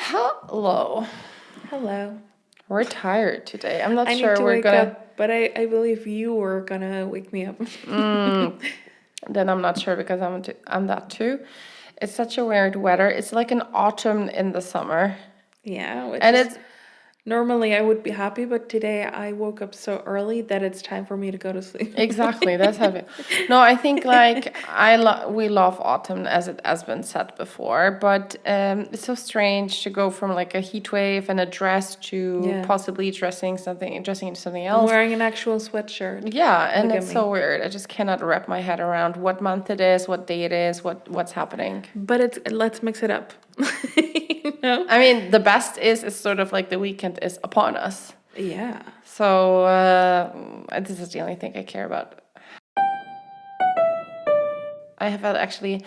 Hello. Hello. We're tired today. I'm not I sure need to we're wake gonna. up, but I believe you were gonna wake me up. Then I'm not sure because I'm that too. It's such a weird weather. It's like an autumn in the summer, Yeah, which and is it's normally I would be happy, but today I woke up so early that it's time for me to go to sleep. exactly that's heavy. No, I think like we love autumn as it has been said before, but it's so strange to go from like a heat wave and a dress to Yeah. possibly dressing into something I'm else. wearing an actual sweatshirt. Yeah, and Look at it's me. so weird. I just cannot wrap my head around what month it is, what day it is, what's happening. But let's mix it up. You know? I mean, the best is sort of like the weekend is upon us. Yeah. So this is the only thing I care about. I have had actually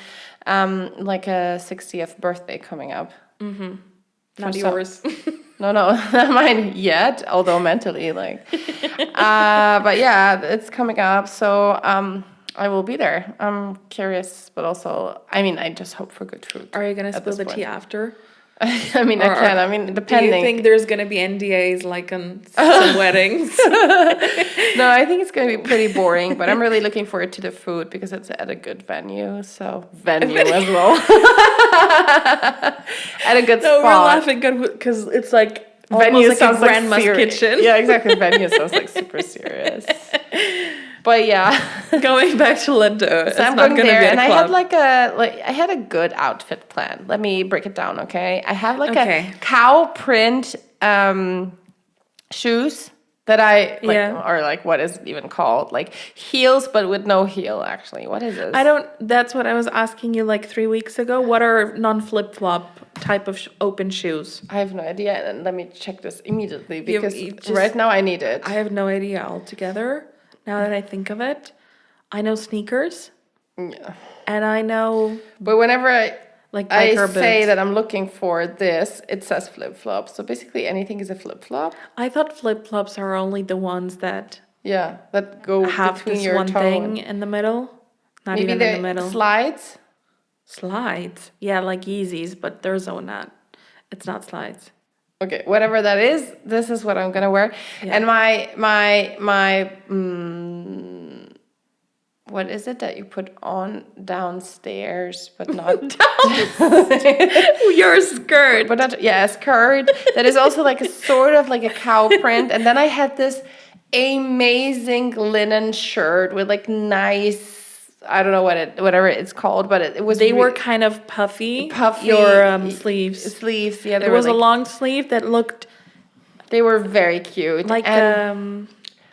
like a 60th birthday coming up. Not For yours. No, not mine yet, although mentally, like. But yeah, it's coming up, so I will be there. I'm curious, but also, I mean, I just hope for good food. Are you gonna at spill this the tea point. after? I mean, Or I can. I mean, Do you think depending. there's gonna be NDAs like on some weddings? No, I think it's going to be pretty boring, but I'm really looking forward to the food because it's at a good venue. So, venue as well. At a good No, spot. we're laughing good because it's like Venue almost like a sounds like grandma's kitchen. Yeah, exactly. Venue sounds like super serious. But yeah, Going back to Lindo, it's so I'm not going gonna there, be at and a I had club. I had a good outfit plan. Let me break it down, okay? I have like Okay. a cow print shoes that I like, Yeah. or like what is it even called? Like heels, but with no heel. Actually, what is this? I don't. That's what I was asking you like 3 weeks ago. What are non-flip flop type of open shoes? I have no idea, and let me check this immediately because you just- right now I need it. I have no idea altogether. Now that I think of it, I know sneakers, Yeah. and I know But whenever I biker say boots. that I'm looking for this, it says flip flop. So basically, anything is a flip flop. I thought flip flops are only the ones that Yeah, that go have between this your one toe. thing in the middle. Not Maybe even in the the middle. slides. Slides. Yeah, like Yeezys, but there's no not. It's not slides. Okay, whatever that is, this is what I'm gonna wear. Yeah. And my what is it that you put on downstairs, but not Your skirt. but not, yeah, a skirt that is also like a sort of like a cow print. And then I had this amazing linen shirt with like nice, I don't know whatever it's called, but it was They were kind of puffy. puffy. Your sleeves. Sleeves, yeah, they It were was a like, long sleeve that looked they were very cute, like and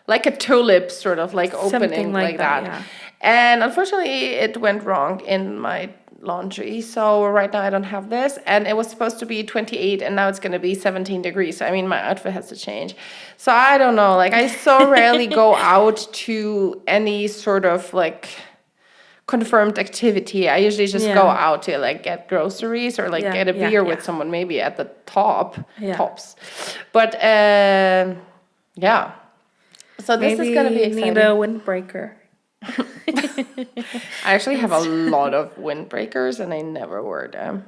like a tulip, sort of like something opening like that. yeah. And unfortunately, it went wrong in my laundry. So right now I don't have this. And it was supposed to be 28 and now it's going to be 17 degrees. So, I mean, my outfit has to change. So I don't know. Like, I so rarely go out to any sort of like confirmed activity. I usually just go Yeah. out to like get groceries or like Yeah, get a yeah, beer yeah. with someone maybe at the Yeah. tops. But yeah. So this Maybe is going to be you exciting. need a windbreaker. I actually have a lot of windbreakers and I never wear them.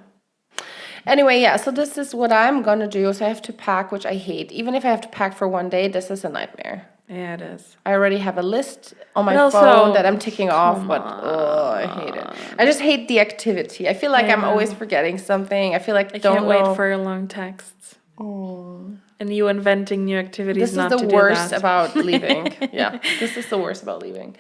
Anyway, yeah, so this is what I'm gonna do. So I have to pack, which I hate. Even if I have to pack for one day, this is a nightmare. Yeah, it is. I already have a list on my But also, phone that I'm ticking off, come but I hate it. I just hate the activity. I feel like I I'm always know. forgetting something. I feel like I don't can't know. wait for your long texts. And you inventing new activities This is not the to do worst that. about leaving. Yeah, this is the worst about leaving.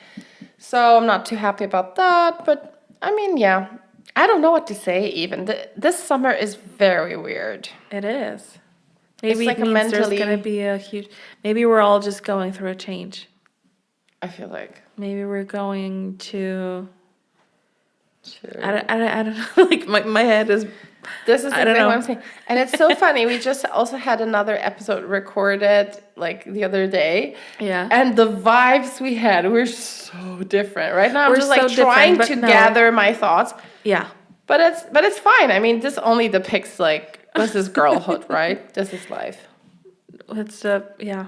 So I'm not too happy about that, but I mean, yeah. I don't know what to say even. This summer is very weird. It is. Maybe like it a means there's mentally- gonna be a huge. Maybe we're all just going through a change. I feel like. Maybe we're going to. True. I don't know. Like my head is. This is I don't exactly know. what I'm saying. And it's so funny. We just also had another episode recorded like the other day. Yeah. And the vibes we had were so different. Right now I'm We're just like so different, trying but to no. gather my thoughts. Yeah. But it's fine. I mean, this only depicts like this is girlhood, right? This is life. It's yeah.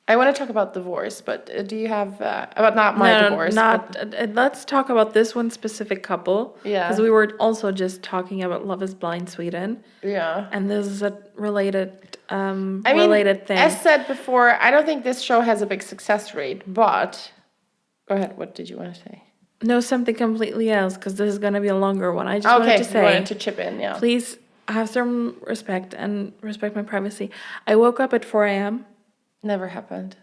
I want to talk about divorce, but do you have about not my No, divorce? not. But, Let's talk about this one specific couple. Yeah. Because we were also just talking about Love Is Blind Sweden, yeah. and this is a related, I mean, related thing. as said before, I don't think this show has a big success rate. But go ahead. What did you want to say? No, something completely else. Because this is gonna be a longer one. I just wanted to You say, wanted to chip in, yeah. please have some respect and respect my privacy. I woke up at 4 a.m. Never happened.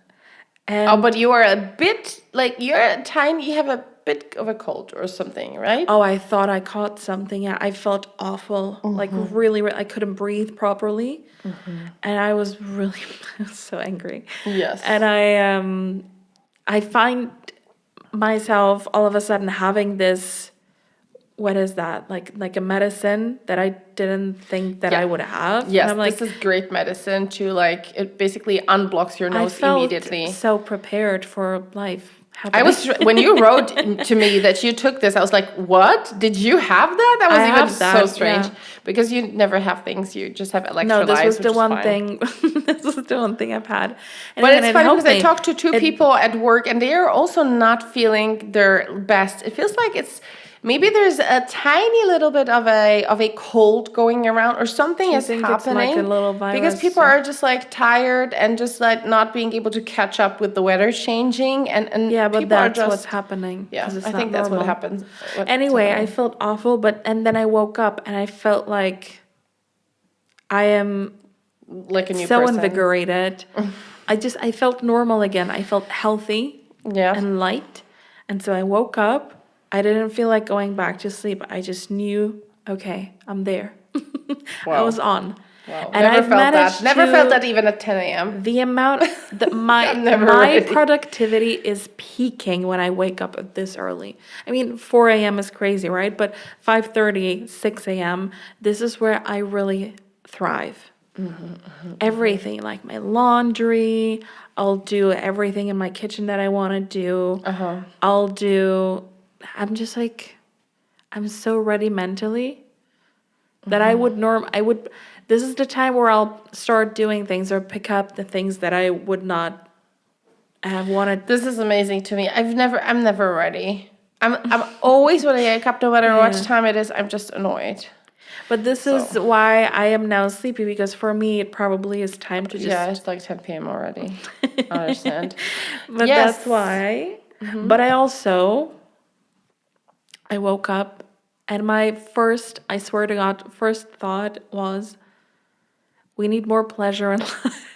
and Oh, but you are a bit like you're tiny. You have a bit of a cold or something, right? oh, I thought I caught something. Yeah, I felt awful. Like really, I couldn't breathe properly, and I was really I was so angry. Yes. And I find myself all of a sudden having this. What is that? Like a medicine that I didn't think that I would have. Yes, and I'm like, this is great medicine to like it basically unblocks your I nose felt immediately. so prepared for life. I was when you wrote to me that you took this, I was like, "What? Did you have that?" That was I even have so that, strange yeah. because you never have things. You just have electrolytes. No, this was which the is one fine. thing. This was the one thing I've had. And But again, it's it funny helped because I me. talked to two people at work and they are also not feeling their best. It feels like it's maybe there's a tiny little bit of a cold going around or something Do you is think happening. it's like a little because virus? people are just like tired and just like not being able to catch up with the weather changing and Yeah, but people are that's just what's happening. yeah. 'Cause it's I not think that's what normal. happens. Anyway, I felt awful, and then I woke up and I felt like I am like a new so person. invigorated. I felt normal again. I felt healthy Yeah. and light. And so I woke up. I didn't feel like going back to sleep. I just knew, okay, I'm there. I Wow. was on. Wow. And Never I've felt that. managed Never to- felt that even at 10 a.m. The amount, I'm never my ready. productivity is peaking when I wake up at this early. I mean, 4 a.m. is crazy, right? But 5:30, 6 a.m., this is where I really thrive. Everything, like my laundry, I'll do everything in my kitchen that I want to do. I'm just like, I'm so ready mentally that this is the time where I'll start doing things or pick up the things that I would not have wanted. This is amazing to me. I'm never ready. I'm always when I wake up, no matter what Yeah. time it is, I'm just annoyed. But this is why I am now sleepy, because for me it probably is time to just. Yeah, it's like 10 p.m. already. I understand. But Yes. that's why. But I woke up and I swear to God, first thought was, we need more pleasure in life.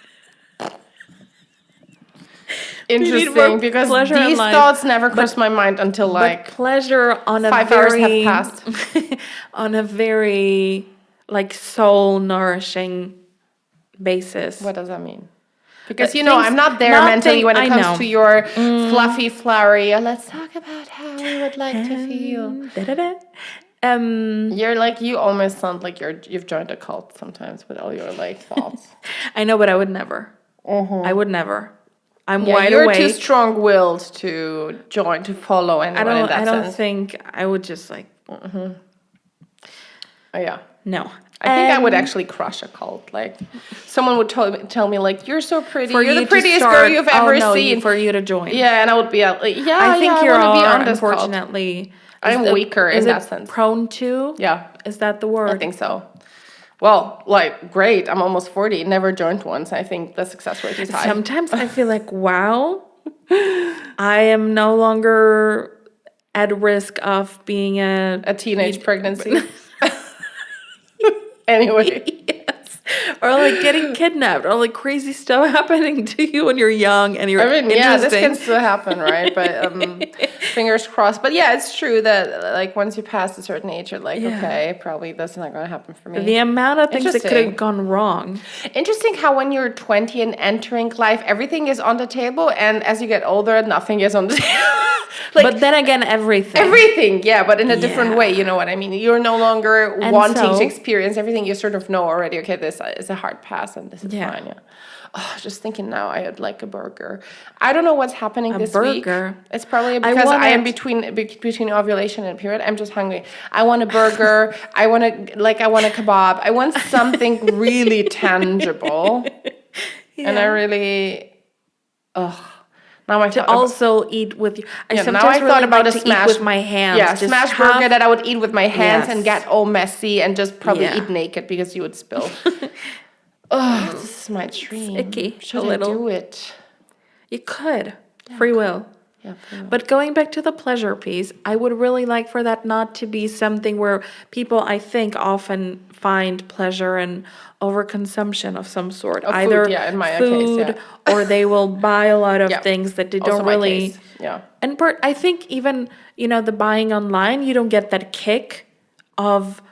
Interesting, because pleasure in these life, thoughts never crossed my mind until like But pleasure on a 5 very, hours have passed. on a very like soul nourishing basis. What does that mean? Because Things- I'm not there not mentally when it I comes know. to your fluffy, flowery. Let's talk about how we would like to feel. Da-da-da. You're like you almost sound like you've joined a cult sometimes with all your like thoughts. I know, but I would never. I would never. I'm Yeah, wide you're awake. too strong-willed to follow anyone in that I don't sense. think I would just like. Oh yeah. No. I think I would actually crush a cult. Like, someone would tell me like, "You're so pretty. For You're you the to prettiest start- girl you've ever no, seen." for you to join. Yeah, and I would be like, "Yeah, I think you want to be are, on this cult." unfortunately. I'm weaker in that sense. Prone to? Yeah, Is that the word? I think so. Well, like, great. I'm almost 40. Never joined once. I think the success rate is high. Sometimes I feel like, wow, I am no longer at risk of being A teenage pregnancy. Anyway. Yes. Or like getting kidnapped, or like crazy stuff happening to you when you're young and you're Yeah, this interesting. can still happen, right? But fingers crossed. But yeah, it's true that like once you pass a certain age, you're like, Yeah. okay, probably that's not going to happen for me. The amount of things that could Interesting. have gone wrong. Interesting how when you're 20 and entering life, everything is on the table, and as you get older, nothing is on the table. But then again, everything. Everything, yeah, but in a different Yeah. way, you know what I mean? You're no longer And wanting so- to experience everything. You sort of know already, okay, this is a hard pass and this is Yeah. fine, yeah. Oh, just thinking now, I would like a burger. I don't know what's happening this week. burger? It's probably because I am wanted- between ovulation and period. I'm just hungry. I want a burger. I want a kebab. I want something really tangible. And I really Now I To thought also eat with you. I now sometimes I really thought about like a to smash eat with my hands. Yeah, Just smash have- burger that I would eat with my hands and Yes. get all messy and just probably Yeah. eat naked because you would spill. Oh, this is my dream. icky, a Should I little. do it? You could. Free will. Yeah, for real. But going back to the pleasure piece, I would really like for that not to be something where people, I think, often find pleasure in overconsumption of some sort. Of food, Either yeah, in my case, food, yeah. or they will buy a lot of Yeah. things that they Also don't my really. case, yeah. And I think even, the buying online, you don't get that kick of,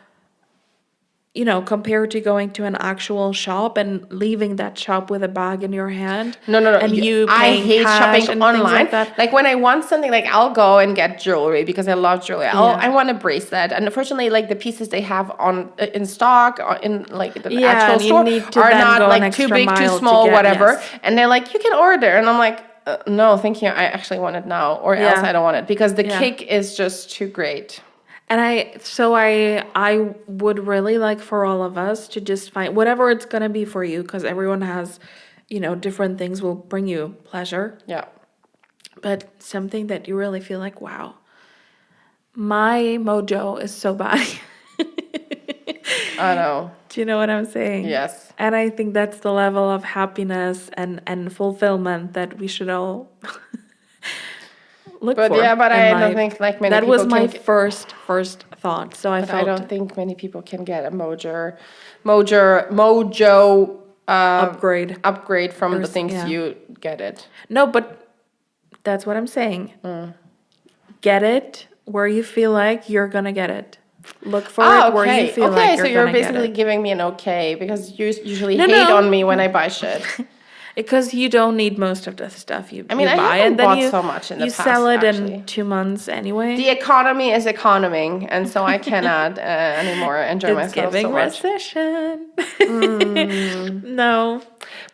compared to going to an actual shop and leaving that shop with a bag in your hand. No. And you I paying hate cash shopping and online. things like that. Like when I want something, like I'll go and get jewelry because I love jewelry. I want a bracelet, and unfortunately, like the pieces they have on in stock or in like the Yeah, actual and you store need to are then not go an like too extra big, too mile to small, get- whatever. yes. And they're like, you can order, and I'm like, no, thank you. I actually want it now, or else Yeah. I don't want it because the Yeah. kick is just too great. And I would really like for all of us to just find whatever it's gonna be for you, because everyone has, different things will bring you pleasure. Yeah. But something that you really feel like, wow, my mojo is so bad. I know. Do you know what I'm saying? Yes. And I think that's the level of happiness and fulfillment that we should all look But for. yeah, but in I don't life. think like many that people was my can. first thought. So I But felt I don't think many people can get a mojo upgrade. from the There's- things yeah. you get it. No, but that's what I'm saying. Get it where you feel like you're gonna get it. Look for it where you feel like Okay, you're so you're gonna get basically it. giving me an okay because you usually No, hate no. on me when I buy shit. Because you don't need most of the stuff you I mean, you I buy, haven't and then bought you so much in the you past, sell it actually. in 2 months anyway. The economy is economing, and so I cannot anymore enjoy It's myself giving so much. recession. No.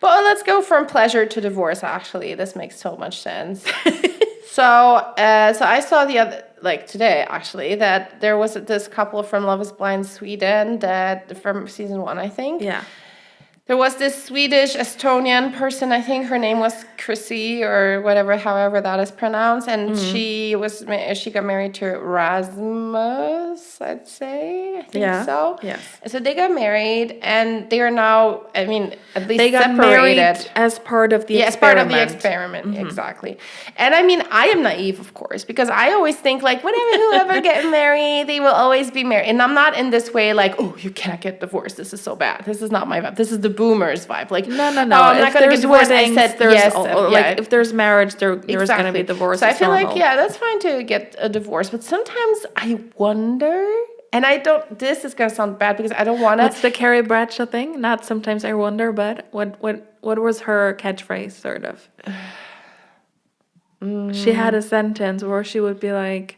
But let's go from pleasure to divorce. Actually, this makes so much sense. So I saw today actually that there was this couple from Love Is Blind Sweden that from season 1, I think. Yeah. There was this Swedish Estonian person, I think her name was Chrissy or whatever, however that is pronounced, and she got married to Rasmus, I'd say, I think Yeah. so. Yes. So they got married, and they are now, I mean, at least They got separated. married as part of the Yes, experiment. part of the experiment, exactly. And I mean, I am naive, of course, because I always think like, whoever get married, they will always be married. And I'm not in this way like, oh, you cannot get divorced. This is so bad. This is not my vibe. This is the boomers vibe. Like, No. Oh, I'm not going to get divorced. I said there's yes. if there's marriage, there's going to be divorce. So I it's feel like, normal. yeah, that's fine to get a divorce. But sometimes I wonder, and I don't, this is going to sound bad because I don't want to. What's the Carrie Bradshaw thing? Not sometimes I wonder, but what was her catchphrase, sort of? She had a sentence where she would be like,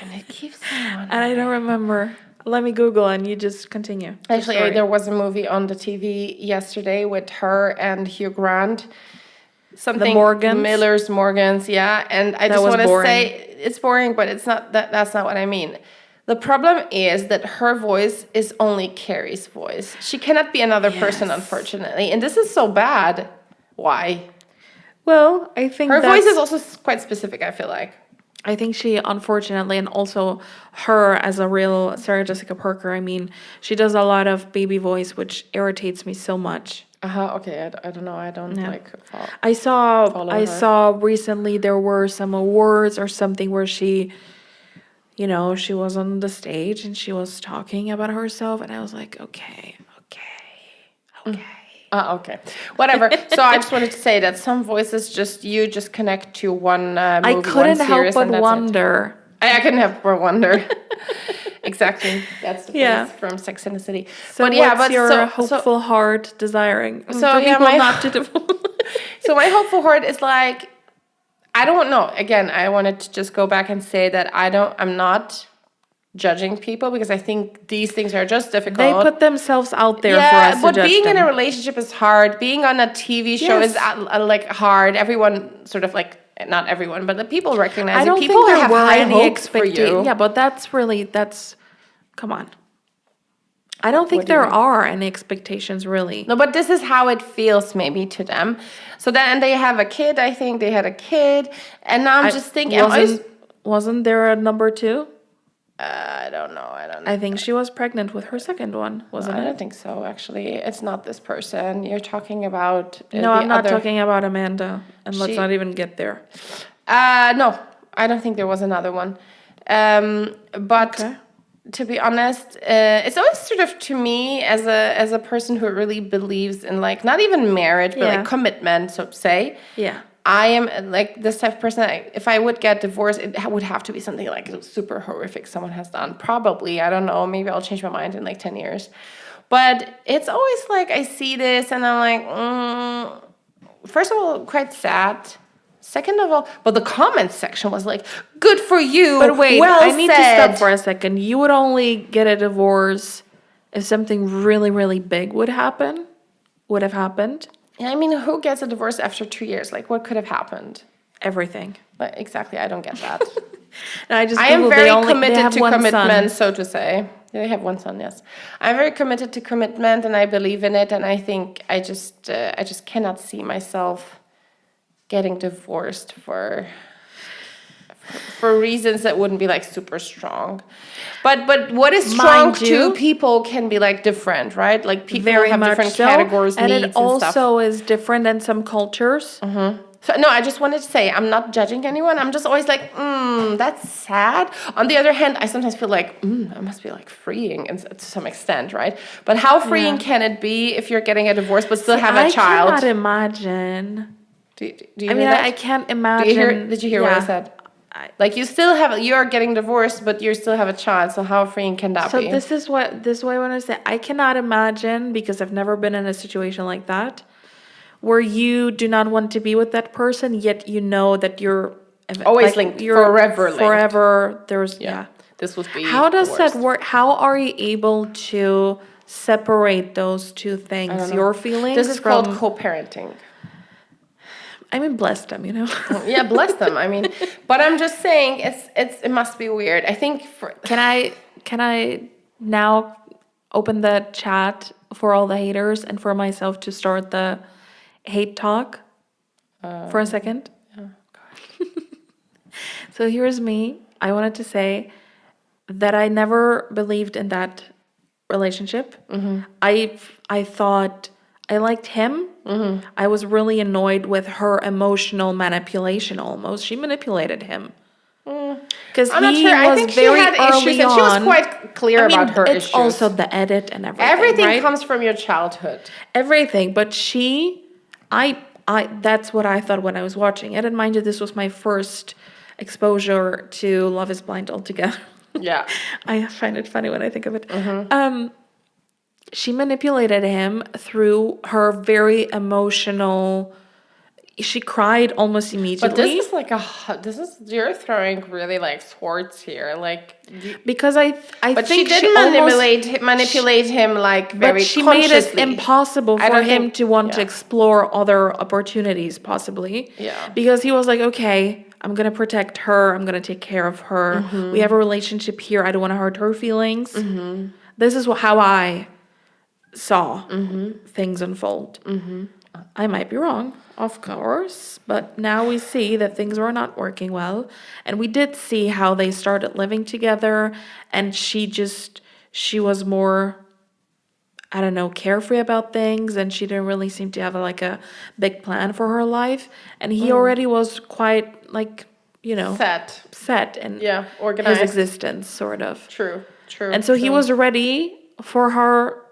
And it keeps on. and I don't remember. Let me Google and you just continue. Actually, there was a movie on the TV yesterday with her and Hugh Grant. Something Morgans? Morgans, yeah. And I That just was want to boring. say it's boring, but it's not that's not what I mean. The problem is that her voice is only Carrie's voice. She cannot be another person, unfortunately. And this is so bad. Why? Well, I think Her voice is also quite specific, I feel like. I think she, unfortunately, and also her as a real Sarah Jessica Parker, I mean, she does a lot of baby voice, which irritates me so much. Okay, I don't know. I don't follow. I her. saw recently there were some awards or something where she, she was on the stage and she was talking about herself, and I was like, okay. Okay. Whatever. So I just wanted to say that some voices just connect to one movie, I couldn't help but wonder. I couldn't help but wonder. Exactly. That's the voice from Sex and the City. So what's your hopeful heart desiring? So for people not to divorce. So my hopeful heart is like, I don't know. Again, I wanted to just go back and say that I'm not judging people because I think these things are just difficult. They put themselves out there for us to but judge being them. in a relationship is hard. Being on a TV show is like hard. Everyone sort of like, not everyone, but the people recognize I don't People think there have were high any hopes for you. Yeah, but that's come on. I don't think What do you there think? are any expectations really. No, but this is how it feels maybe to them. So then they have a kid. I think they had a kid, and now I'm just thinking. Wasn't there a number 2? I don't know. I don't know. I think she was pregnant with her second one, wasn't I don't it? think so. Actually, it's not this person. You're talking about No, the I'm not other. talking about Amanda, and let's She- not even get there. No, I don't think there was another one. But Okay. to be honest, it's always sort of to me as a person who really believes in like not even marriage, but Yeah. like commitment, so to say. Yeah. I am like this type of person. If I would get divorced, it would have to be something like super horrific someone has done. Probably, I don't know. Maybe I'll change my mind in like 10 years. But it's always like I see this and I'm like, first of all, quite sad. Second of all, but the comments section was like, good for you. But wait, well I need to said. stop for a second. You would only get a divorce if something really, really big would have happened. Yeah, I mean, who gets a divorce after 2 years? Like, what could have happened? Everything. Like, exactly, I don't get that. And I am Googled, very they committed have to one commitment, son. so to say. They have one son, yes. I'm very committed to commitment, and I believe in it. And I think I just cannot see myself getting divorced for reasons that wouldn't be like super strong. But what is strong Mind you, to people can be like different, right? Like people Very have much different so. categories, And needs, it and stuff. also is different in some cultures. So no, I just wanted to say I'm not judging anyone. I'm just always like, that's sad. On the other hand, I sometimes feel like, it must be like freeing to some extent, right? But how freeing Yeah. can it be if you're getting a divorce but still have a I child? cannot imagine. Do you I hear mean, that? I can't Do you imagine. did you hear what I Yeah. said? Like you're getting divorced, but you still have a child. So how freeing can that So be? this is what I want to say. I cannot imagine, because I've never been in a situation like that, where you do not want to be with that person, yet you know that you're Always linked, forever linked. Forever. There's This would be. How does the that worst. work? How are you able to separate those two things? Your feelings. This is from, called co-parenting. I mean, bless them, you know. Yeah, bless them. I mean, but I'm just saying it must be weird. I think Can I now open the chat for all the haters and for myself to start the hate talk for a second? Yeah. So here's me. I wanted to say that I never believed in that relationship. I thought I liked him. I was really annoyed with her emotional manipulation almost. She manipulated him. Because I'm not he sure. I was think she very had issues, early and she was on. quite clear I mean, about her it's issues. also the edit and everything. Everything right? comes from your childhood. Everything, but I that's what I thought when I was watching it. And mind you, this was my first exposure to Love is Blind altogether. Yeah. I find it funny when I think of it. She manipulated him through her very emotional. She cried almost immediately. But this is like you're throwing really like swords here, like. Because I But think she did manipulate him like very but she made it consciously. impossible I for don't him think- to want to yeah. explore other opportunities, possibly. Yeah. Because he was like, okay, I'm gonna protect her. I'm gonna take care of her. We have a relationship here. I don't want to hurt her feelings. This is how I saw things unfold. I might be wrong, of course, but now we see that things were not working well. And we did see how they started living together, and she was more, I don't know, carefree about things, and she didn't really seem to have like a big plan for her life. And he already was quite like, you know, set in organized. his existence, sort of. True. And so he was ready for her,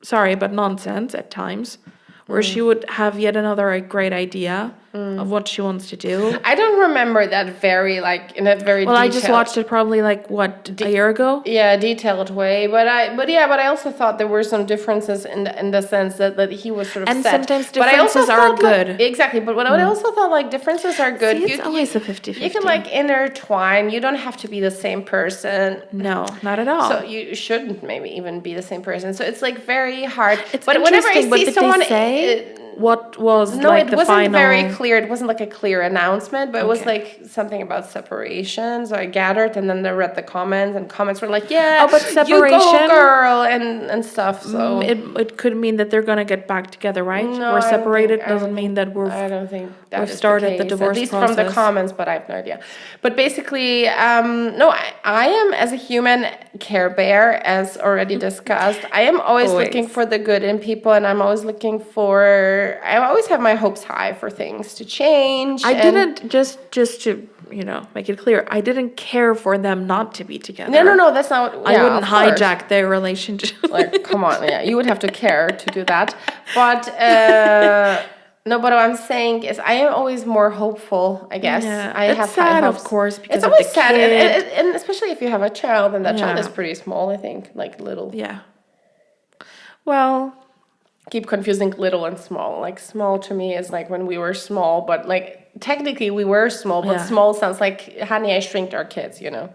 sorry, but nonsense at times, where she would have yet another great idea of what she wants to do. I don't remember that in a very Well, detailed, I just watched it probably a year ago. Yeah, detailed way. But I also thought there were some differences in the sense that he was sort of And set. sometimes But I also differences are thought, like, good. exactly. But what I also thought like differences are good. See, it's always a 50-50. You can like intertwine. You don't have to be the same person. No, not at all. So you shouldn't maybe even be the same person. So it's like very hard. It's but whenever I interesting, but see did someone they say? what was No, like it the wasn't final? very clear. It wasn't like a clear announcement, but it was Okay. like something about separation. So I gathered, and then I read the comments, and comments were like, "Yeah, Oh, but you go, separation? girl," and stuff. So It could mean that they're gonna get back together, right? no, We're I don't separated think. doesn't mean that I don't think that we've is started the case. divorce At least from the process. comments, but I have no idea. But basically, no, I am as a human care bear, as already discussed. I am always looking Always. for the good in people, and I'm always looking for. I always have my hopes high for things to change. I and- didn't just to make it clear. I didn't care for them not to be together. No, that's not. Yeah, I wouldn't of course. hijack their relationship. Like, come on, yeah, you would have to care to do that. But no, but what I'm saying is, I am always more hopeful. I guess Yeah, I it's have sad, high of hopes. course, because it's of always the sad, kid. and especially if you have a child, and that child is Yeah. pretty small. I think, like little. Yeah. Well, Keep confusing little and small. Like small to me is like when we were small, but like technically we were small, but Yeah. small sounds like Honey, I Shrinked Our Kids. You know.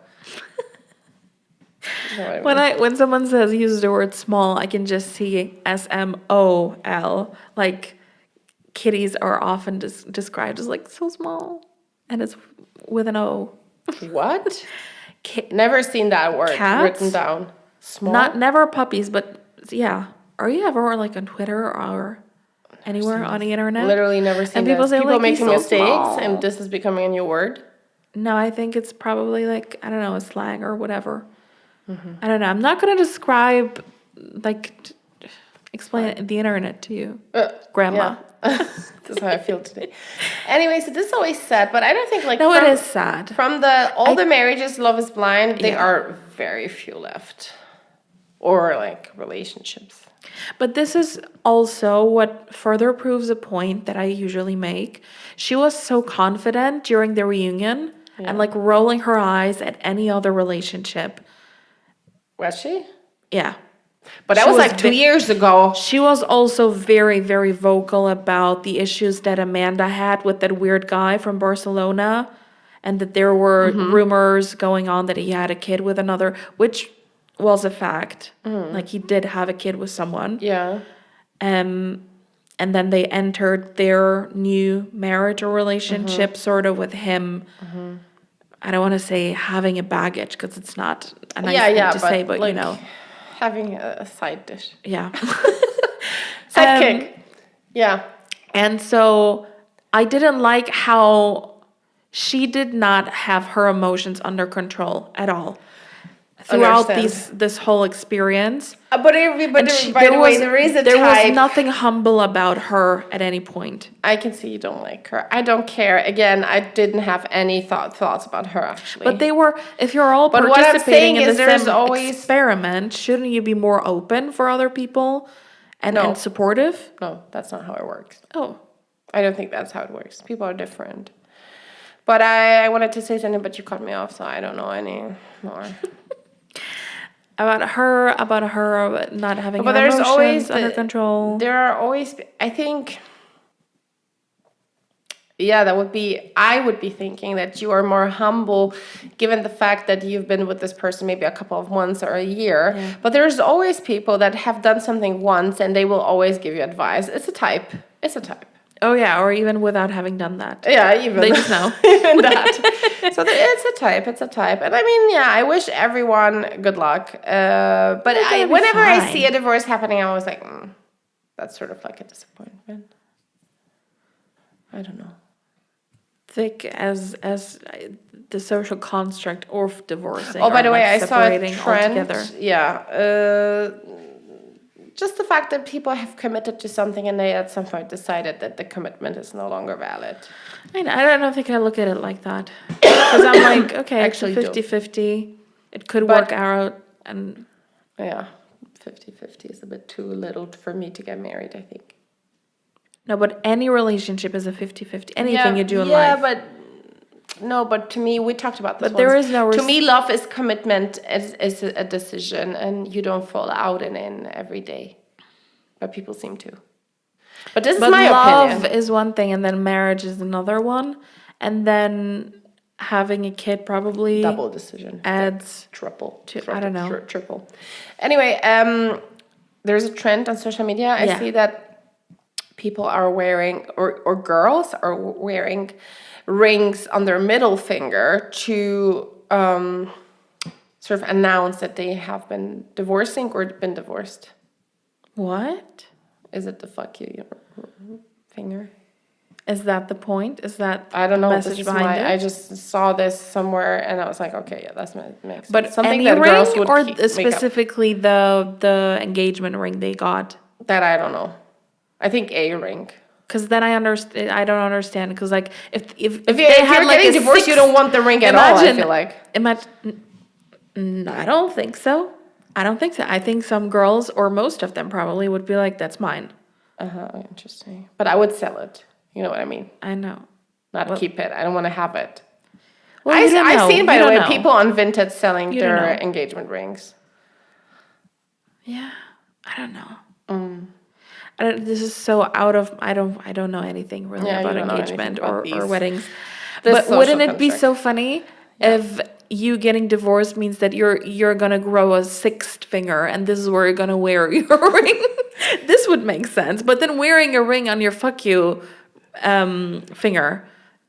You know what I mean? when someone says use the word small, I can just see SMOL. Like kitties are often described as like so small, and it's with an O. What? Ki- Never seen that word Cats? written down. Small. Not never puppies, but yeah. Are you ever like on Twitter or anywhere on the internet? Literally never seen And people this. say, People like, he's making so mistakes, small. and this is becoming a new word. No, I think it's probably like, I don't know, a slang or whatever. I don't know. I'm not going to describe, like, explain the internet to you, Grandma. Yeah. That's how I feel today. Anyway, so this is always sad, but I don't think like No, from, it is sad. From all the marriages, Love is Blind, there Yeah. are very few left, or like relationships. But this is also what further proves a point that I usually make. She was so confident during the reunion and like rolling her eyes at any other relationship. Was she? Yeah. But that She was like 2 years ago. She was also very, very vocal about the issues that Amanda had with that weird guy from Barcelona, and that there were rumors going on that he had a kid with another, which was a fact. Like he did have a kid with someone. Yeah. And then they entered their new marriage or relationship sort of with him. I don't want to say having a baggage because it's not a nice thing to say, but like, you know. having a side dish. Yeah. Sidekick. Yeah. And so I didn't like how she did not have her emotions under control at all throughout Understand. this whole experience. But by the There way, there is a there type. was nothing humble about her at any point. I can see you don't like her. I don't care. Again, I didn't have any thoughts about her actually. But they were, if you're all But what I'm participating saying in is the there's same always- experiment, shouldn't you be more open for other people and supportive? No, that's not how it works. Oh. I don't think that's how it works. People are different. But I wanted to say something, but you cut me off, so I don't know any more. About her not having But her there's emotions always under control. There are always, I think, yeah, I would be thinking that you are more humble given the fact that you've been with this person maybe a couple of months or a year. Yeah. But there's always people that have done something once and they will always give you advice. It's a type. Oh yeah, or even without having done that. Yeah, even They just know. even that. So it's a type. And I mean, yeah, I wish everyone good luck. But They're gonna be whenever I fine. see a divorce happening, I was like, that's sort of like a disappointment. I don't know. Thick as the social construct of divorcing. Oh, by or, the way, like, I saw a separating trend. altogether. Yeah. Just the fact that people have committed to something and they at some point decided that the commitment is no longer valid. I don't think I look at it like that. Because I'm like, okay, Actually do. it's a 50-50. It could But- work out. And Yeah, 50-50 is a bit too little for me to get married, I think. no, but any relationship is a 50-50. Anything you do in life. Yeah, but to me, we talked about this. But there once. is no To me, love is commitment. Is a decision, and you don't fall out and in every day. But people seem to. But this is But my love opinion. is one thing, and then marriage is another one. And then having a kid probably Double decision. adds Triple. I don't know. Triple. Anyway, there's a trend on social media. I Yeah. see that people are wearing, or girls are wearing rings on their middle finger to sort of announce that they have been divorcing or been divorced. What? Is it the fuck you finger? Is that the point? Is that I don't the know. message This is behind it? I just saw this somewhere and I was like, okay, yeah, that makes sense. But Something any that ring girls would or make up. specifically the engagement ring they got? That I don't know. I think a ring. Because then I understand. I don't understand. Because like if If they you're had like getting a divorced, you don't want the ring at all. I feel like. I don't think so. I don't think so. I think some girls, or most of them probably, would be like, "That's mine." Interesting. But I would sell it. You know what I mean? I know. Not keep it. I don't want to have it. Well, you don't know. I've seen, by You the don't way, know. people on Vinted selling You don't their know. engagement rings. Yeah, I don't know. This is so out of. I don't know anything really Yeah, you about don't know anything engagement about or these- weddings. this But wouldn't social it be construct. so funny if you getting divorced means that you're gonna grow a sixth finger and this is where you're gonna wear your ring? This would make sense. But then wearing a ring on your fuck you finger,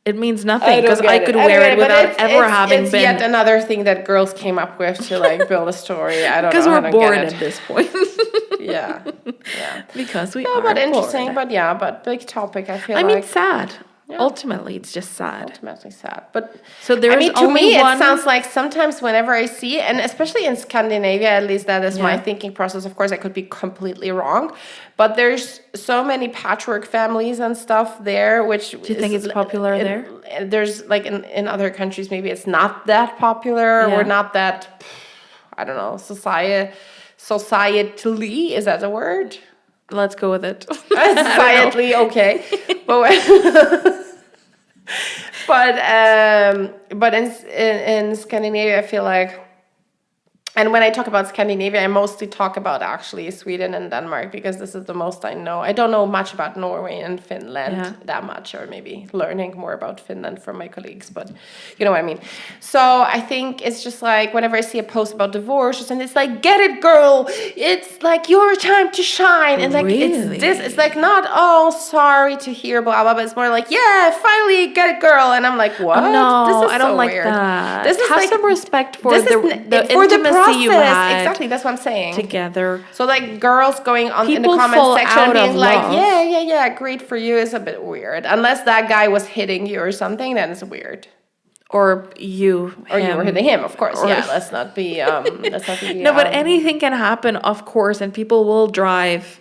it means nothing because I could wear it without ever having it's been. yet another thing that girls came up with to like build a story. I don't know. Because I we're don't bored get it. at this point. Yeah. Yeah. Because we No, are but interesting. bored. But big topic. I feel I mean, like sad. Ultimately, it's just sad. ultimately sad. But So there I is mean, to only me, one. it sounds like sometimes whenever I see, and especially in Scandinavia, at least that is my Yeah. thinking process. Of course, I could be completely wrong, but there's so many patchwork families and stuff there. Which Do you think it's popular there? There's like in other countries, maybe it's not that popular Yeah. or not that. I don't know. Societally, is that a word? Let's go with it. Societally, okay, but in Scandinavia, I feel like, and when I talk about Scandinavia, I mostly talk about actually Sweden and Denmark because this is the most I know. I don't know much about Norway and Finland that much, or maybe learning more about Finland from my colleagues, but you know what I mean. So I think it's just like whenever I see a post about divorce, and it's like, get it, girl. It's like your time to shine, and like it's like not sorry to hear blah blah, but it's more like finally get it, girl, and I'm like, what? No, This is I don't so like weird. that. This is Have like, some respect for this the is for the intimacy you process. had Exactly, that's what I'm saying. together. So like girls going on in the People comment fall section out being of like, love. yeah, great for you is a bit weird. Unless that guy was hitting you or something, then it's weird. Or you were hitting him, of course. or- Let's not be No, but anything can happen, of course, and people will drive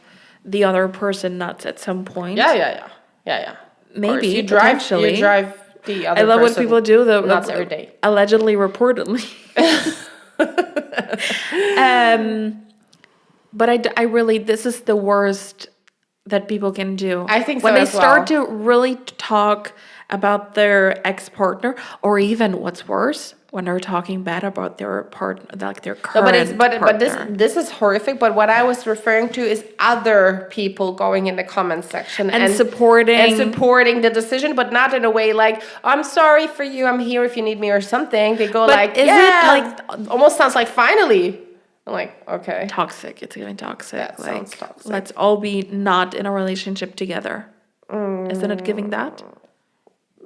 the other person nuts at some point. Yeah. Of Maybe, course. You potentially. drive the other I love when person people do nuts every day. Allegedly, reportedly. But I really, this is the worst that people can do. I think so when they as start well. to really talk about their ex-partner, or even what's worse, when they're talking bad about their partner, like their current but partner. this is horrific. But what I was referring to is other people going in the comment section and supporting the decision, but not in a way like, I'm sorry for you, I'm here if you need me or something. They go But like, is it like almost sounds like finally. I'm like, okay, toxic. It's even toxic. That like, sounds toxic. let's all be not in a relationship together. Isn't it giving that?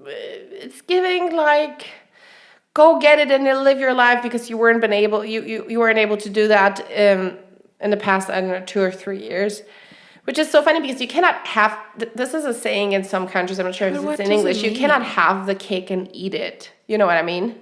It's giving like, go get it and live your life because you weren't able to do that in the past, I don't know, 2 or 3 years, which is so funny because you cannot have this is a saying in some countries, I'm not sure if it's in English, you cannot have the cake and eat it, you know what I mean?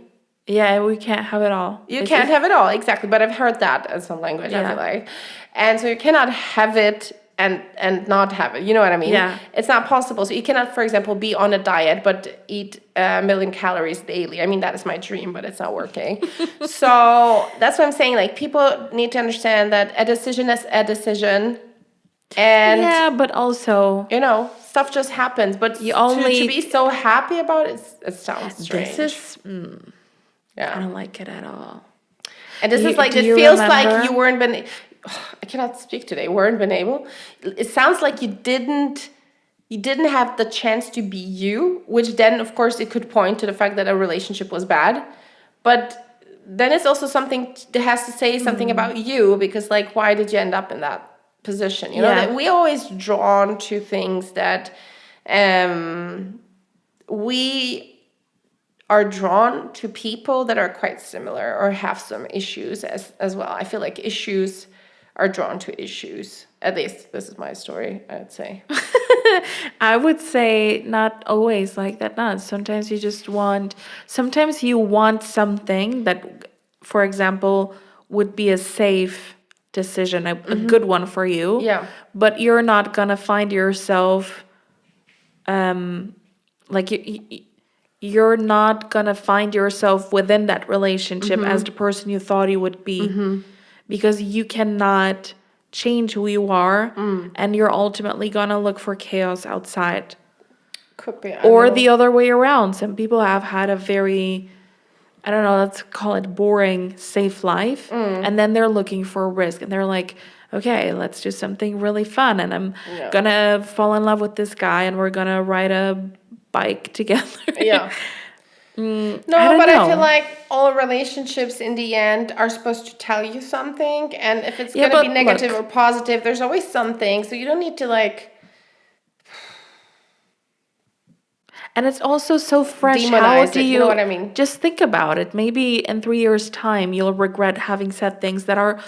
Yeah, we can't have it all. You can't have it all, exactly, but I've heard that in some language, I feel like, and so you cannot have it and not have it, you know what I mean? Yeah. It's not possible. So you cannot, for example, be on a diet but eat 1 million calories daily. I mean, that is my dream, but it's not working. So that's what I'm saying. Like, people need to understand that a decision is a decision. And yeah, but also, stuff just happens. But you only to be so happy about it, it sounds strange. This is, yeah. I don't like it at all. And this is like, it feels like you weren't been. I cannot speak today. Weren't been able. It sounds like you didn't have the chance to be you, which then, of course, it could point to the fact that a relationship was bad. But then it's also something that has to say something about you, because, like, why did you end up in that position. You know, Yeah. that we always drawn to things that we are drawn to people that are quite similar or have some issues as well. I feel like issues are drawn to issues. At least this is my story, I'd say. I would say not always like that. Not sometimes sometimes you want something that, for example, would be a safe decision, a good one for you. Yeah. But you're not gonna find yourself, like you're not gonna find yourself within that relationship as the person you thought you would be, because you cannot change who you are, and you're ultimately gonna look for chaos outside. Could be. I Or don't the know. other way around. Some people have had a very, I don't know, let's call it boring, safe life. And then they're looking for a risk. And they're like, okay, let's do something really fun. And I'm Yeah. gonna fall in love with this guy and we're gonna ride a bike together. Yeah. I No, don't but I feel know. like all relationships in the end are supposed to tell you something. And if it's Yeah, going to be but negative look. or positive, there's always something. So you don't need to like And it's also so fresh. How demonize do it. You know you what I mean? just think about it? Maybe in 3 years' time, you'll regret having said things that are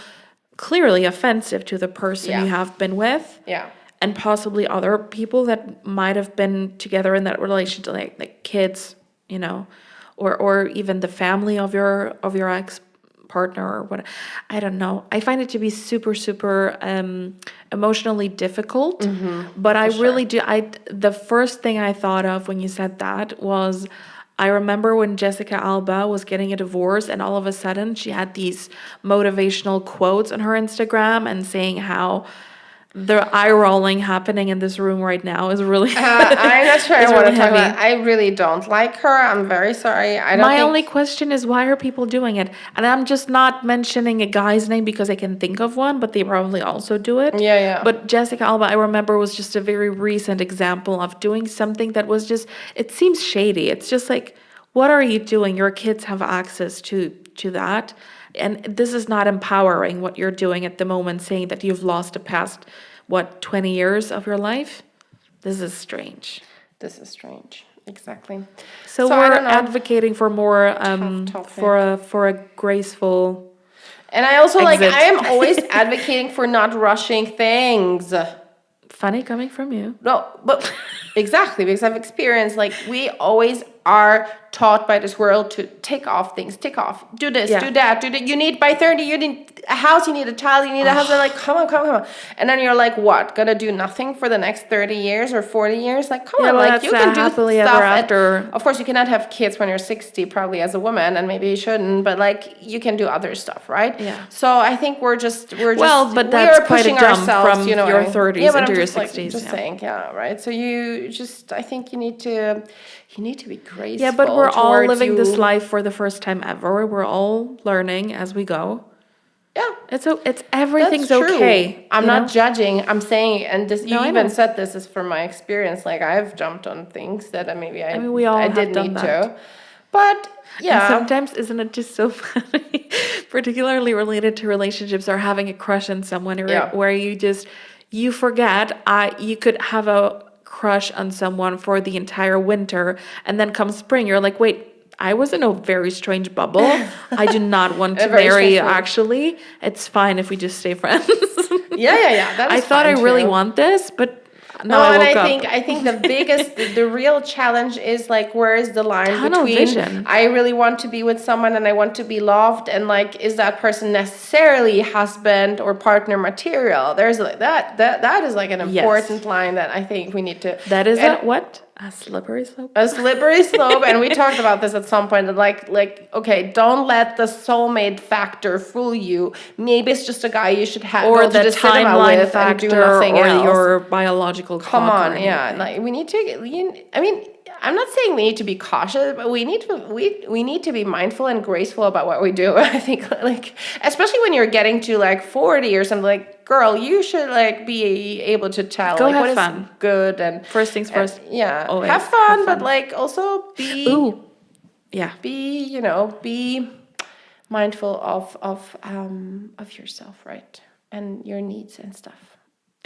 clearly offensive to the person Yeah. you have been with, Yeah. and possibly other people that might have been together in that relationship, like kids, you know, or even the family of your ex partner or what. I don't know. I find it to be super super emotionally difficult, but I for really sure. do. The first thing I thought of when you said that was, I remember when Jessica Alba was getting a divorce, and all of a sudden she had these motivational quotes on her Instagram and saying how the eye rolling happening in this room right now is really I'm not sure I is want really to talk about. heavy. I really don't like her. I'm very sorry. I don't My think. only question is, why are people doing it? And I'm just not mentioning a guy's name because I can think of one, but they probably also do it. Yeah, yeah. But Jessica Alba, I remember, was just a very recent example of doing something that was just, it seems shady. It's just like, what are you doing? Your kids have access to that. And this is not empowering what you're doing at the moment, saying that you've lost the past, what, 20 years of your life? This is strange. This is strange. Exactly. So So I we're don't know. advocating for more Tough topic. for a graceful And I also like. I exit. am always advocating for not rushing things. Funny coming from you. No, but exactly, because I've experienced like we always are taught by this world to take off things, take off, do this, Yeah. do that, do that. You need by 30, you need a house, you need a child, you need a husband. Like, come on, come on, come on. And then you're like, what? Gonna do nothing for the next 30 years or 40 years? Like, come Yeah, on, well, like that's you can do happily stuff. ever after. Of course, you cannot have kids when you're 60, probably as a woman, and maybe you shouldn't. But like, you can do other stuff, right? Yeah. So I think Well, but we that's are quite a pushing jump ourselves. from You know, your yeah, 30s but into I'm your just like 60s. just Yeah. saying, yeah, right. So you just, I think you need to be Yeah, but graceful we're all towards living this you. life for the first time ever. We're all learning as we go. Yeah, It's that's everything's true. okay, I'm you not know? judging. I'm saying, and this you No, I even know. said this is from my experience. Like I've jumped on things that maybe I mean, we I all have didn't done need that. to, but And yeah, sometimes, isn't it just so funny, particularly related to relationships or having a crush on someone, yeah. where you forget, you could have a crush on someone for the entire winter, and then come spring, you're like, wait, I was in a very strange bubble. I do not want In a to very marry strange you, way. actually. It's fine if we just stay friends. Yeah, yeah, yeah. That I is thought I fine really too. want this, but now No, I and woke up. I think the biggest, the real challenge is like, where is the line Tunnel between vision. I really want to be with someone and I want to be loved, and like, is that person necessarily husband or partner material? There's like that is like an Yes. important line that I think we need to, That is and a slippery slope? a slippery slope. And we talked about this at some point, that like, okay, don't let the soulmate factor fool you. Maybe it's just a guy you should Or go to the the cinema timeline with and do factor nothing or else. your biological Come clock or on, yeah. anything. Like we need to. I mean, I'm not saying we need to be cautious, but we need to be mindful and graceful about what we do. I think, like, especially when you're getting to like 40 or something. Like, girl, you should like be able to tell Go like have what is fun. good and First things first. yeah, Always have have fun, but fun. like also Ooh, yeah. be mindful of yourself, right, and your needs and stuff.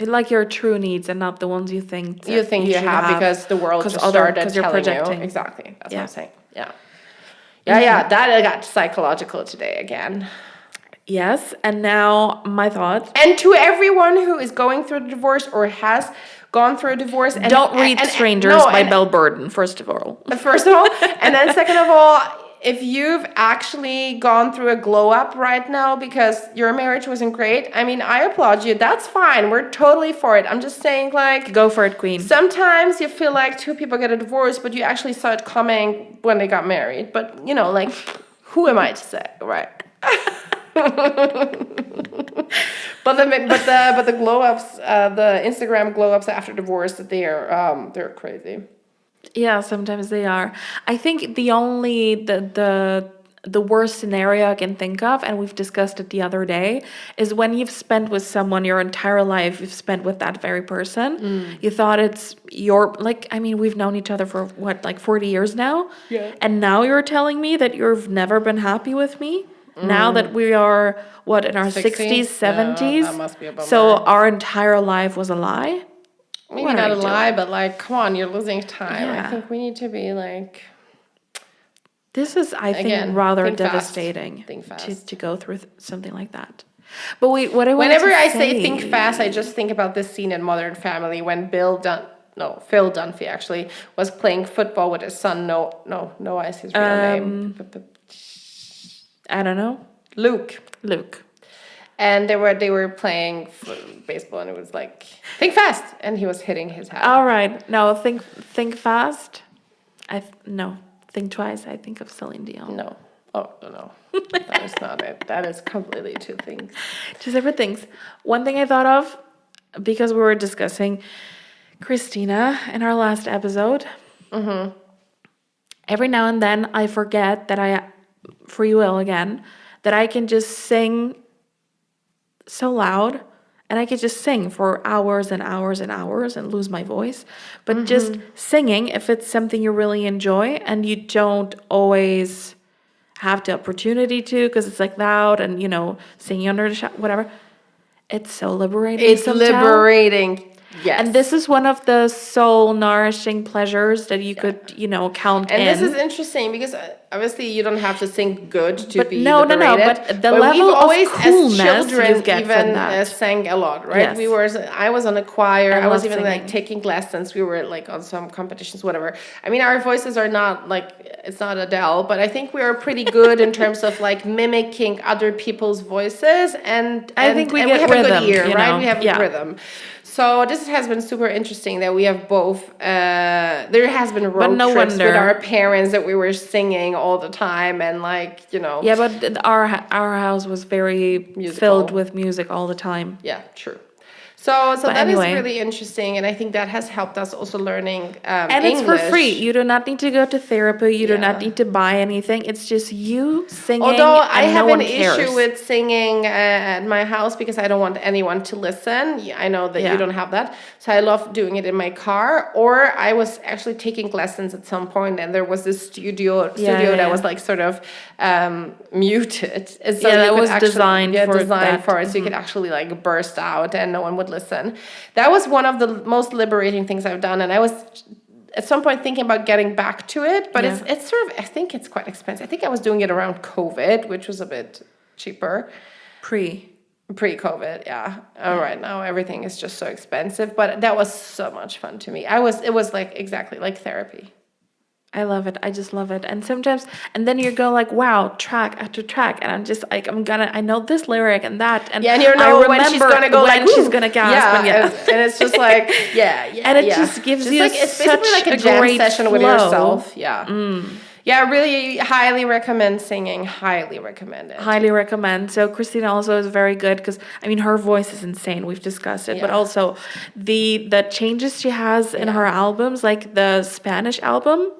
Like your true needs and not the ones you think that You think you should have because the world just started because you're telling projecting. you. Exactly. That's what Yeah. I'm saying. Yeah. Yeah. That I got psychological today again. Yes, and now my thought. And to everyone who is going through a divorce or has gone through a divorce, and Don't read Strangers by Belle Burden, first of all. First of all, and then second of all, if you've actually gone through a glow up right now because your marriage wasn't great, I mean, I applaud you. That's fine. We're totally for it. I'm just saying, like, Go for it, queen. sometimes you feel like two people get a divorce, but you actually saw it coming when they got married. But, you know, like, who am I to say, right? but the glow ups, the Instagram glow ups after divorce, they're crazy. Yeah, sometimes they are. I think the worst scenario I can think of, and we've discussed it the other day, is when you've spent with someone your entire life, you've spent with that very person. You thought it's your, like, I mean, we've known each other for what, like 40 years now? Yeah. And now you're telling me that you've never been happy with me? Now that we are, what, in our 60s, 70s? That must be a bummer. So our entire life was a lie? Maybe What not are a you lie, doing? but like, come on, you're losing time. Yeah. I think we need to be like, This is, I think, Again, rather think fast. devastating Think fast. to go through something like that. But wait, what I wanted whenever to I say think fast, I just think about this scene in Modern Family when Phil Dunphy actually was playing football with his son. Noah is his real name. I don't know, Luke. And they were playing baseball, and it was like, think fast, and he was hitting his head. All right, no, think fast. No, think twice. I think of Celine Dion. No. Oh, no. That is not it. That is completely two things. Two separate things. One thing I thought of, because we were discussing Christina in our last episode. Every now and then I forget that I free will again, that I can just sing so loud and I could just sing for hours and hours and hours and lose my voice. But just singing, if it's something you really enjoy and you don't always have the opportunity to because it's like loud and, you know, singing under the whatever, it's so liberating. It's somehow. liberating. Yes. And this is one of the soul nourishing pleasures that you could, you know, count in. And this is interesting because obviously you don't have to sing good to be no, liberated. but the level we've always, of coolness as children, you get even from that. sang a lot, right? Yes. I was on a choir. I was love even like singing. taking lessons. We were like on some competitions, whatever. I mean, our voices are not like, it's not Adele, but I think we are pretty good in terms of like mimicking other people's voices. And I think we and get have rhythm, a good ear, you right? know? We have Yeah. rhythm. So this has been super interesting that we have both. There has been road no trips wonder. with our parents that we were singing all the time, and like, you know. Yeah, but our house was very Musical. filled with music all the time. Yeah, true. So that anyway. is really interesting, and I think that has helped us also learning And English. it's for free. You do not need to go to therapy. You do Yeah. not need to buy anything. It's just you singing. Although I and have no an one cares. issue with singing at my house because I don't want anyone to listen. I know that Yeah. you don't have that. So I love doing it in my car. Or I was actually taking lessons at some point, and there was this studio that was like sort of muted. And so that you could was designed for designed that. for it. So you could actually like burst out and no one would listen. That was one of the most liberating things I've done. And I was at some point thinking about getting back to it, but Yeah. it's sort of, I think it's quite expensive. I think I was doing it around COVID, which was a bit cheaper. Pre-COVID, yeah. Right now everything is just so expensive, but that was so much fun to me. It was like exactly like therapy. I love it. I just love it. And sometimes, and then you go like, wow, track after track. And I'm just like, I know this lyric and that. And you know when she's going to go when like, she's going to gasp. Yeah, and it's just like, and it just gives you it's such basically like a jam great session with flow. yourself. Yeah. Yeah, I really highly recommend singing. Highly recommend it. Highly recommend. So Christina also is very good because, I mean, her voice is insane. We've discussed it. But Yeah. also the changes she has in her albums, like the Spanish album.